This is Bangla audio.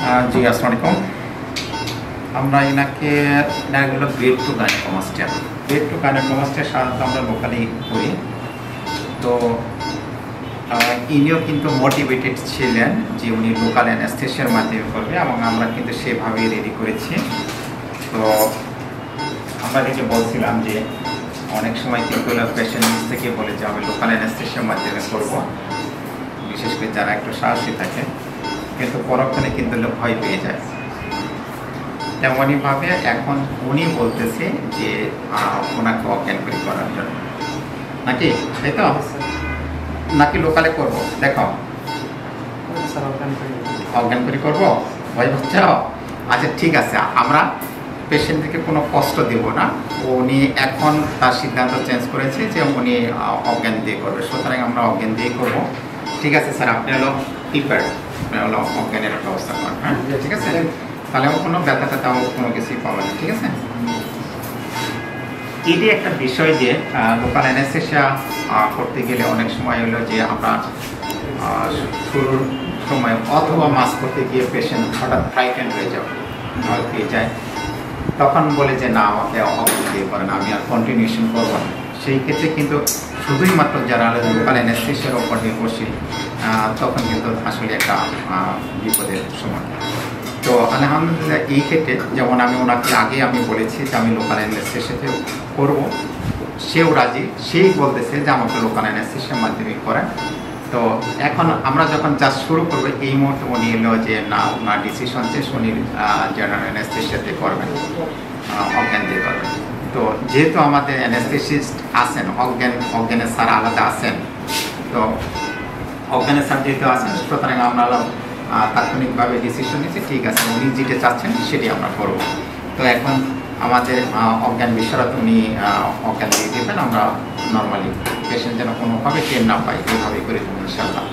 জি, আসসালামু আলাইকুম। আমরা এনাকে হলো grade two gynecomastia. Grade two gynecomastia সাধারণত আমরা লোকালি করি। তো ইনিও কিন্তু মোটিভেটেড ছিলেন যে উনি লোকাল অ্যানেস্থেশিয়ার মাধ্যমে করবে এবং আমরা কিন্তু সেভাবেই রেডি করেছি। তো আমরা যেটা বলছিলাম যে অনেক সময় কিন্তু পেশেন্ট নিজ থেকে বলে যে আমি লোকাল অ্যানেস্থেশিয়ার মাধ্যমে করবো, বিশেষ করে যারা একটু সাহসী থাকে, কিন্তু পরক্ষণে কিন্তু লোক ভয় পেয়ে যায়। তেমনইভাবে এখন উনি বলতেছে যে ওনাকে অজ্ঞানকরি করার জন্য, নাকি তাই তো? নাকি লোকালে করবো? দেখো, অজ্ঞানকরি করবো, ভয় পাচ্ছ? আচ্ছা ঠিক আছে, আমরা পেশেন্টকে কোনো কষ্ট দেব না। উনি এখন তার সিদ্ধান্ত চেঞ্জ করেছে যে উনি অজ্ঞান দিয়ে করবে, সুতরাং আমরা অজ্ঞান দিয়ে করবো। ঠিক আছে স্যার, আপনি হলো প্রিপেয়ার্ড, আপনি হলো অজ্ঞানের ব্যবস্থা করেন। হ্যাঁ ঠিক আছে, তাহলে কোনো ব্যথাটা তাও কোনো কিছুই পাওয়া যায়। ঠিক আছে, এটি একটা বিষয় যে লোকাল অ্যানেস্থেশিয়া করতে গেলে অনেক সময় হলো যে আমরা শুরুর সময় অথবা মাস করতে গিয়ে পেশেন্ট হঠাৎ ফ্রাইটেন্ড হয়ে যায়, তখন বলে যে না আমাকে অজ্ঞান দিয়ে করেন, আমি আর কন্টিনিউশন করবো না। সেই ক্ষেত্রে কিন্তু শুধুই মাত্র যারা লোকাল অ্যানেস্থেশিয়ার উপর নির্ভরশীল, তখন কিন্তু আসলে একটা বিপদের সময়। তো আলহামদুলিল্লাহ এই ক্ষেত্রে যেমন আমি ওনাকে আগে আমি বলেছি যে আমি লোকাল অ্যানেস্থেশিয়াতে করবো, সেও রাজি, সেই বলতেছে যে আমাকে লোকাল অ্যানেস্থেশিয়ার মাধ্যমে করেন। তো এখন আমরা যখন জাস্ট শুরু করবো, এই মুহূর্তে উনি এলো যে না, ওনার ডিসিশন যে উনি জেনারেল অ্যানেস্থেশিয়াতে করবেন, অজ্ঞান দিয়ে করবেন। তো যেহেতু আমাদের অ্যানেস্থেসিস্ট আছেন, অজ্ঞানের স্যার আলাদা আছেন, তো অজ্ঞানের স্যার যেহেতু আছেন, সুতরাং আমরা তাৎক্ষণিকভাবে ডিসিশন নিয়েছি, ঠিক আছে উনি যেটা চাচ্ছেন সেটি আমরা করব। তো এখন আমাদের অজ্ঞান বিশারদ উনি অজ্ঞান দিয়ে দেবেন, আমরা নর্মালি পেশেন্ট যেন কোনোভাবে টের না পাই, এইভাবে করে দেবেন ইনশাআল্লাহ।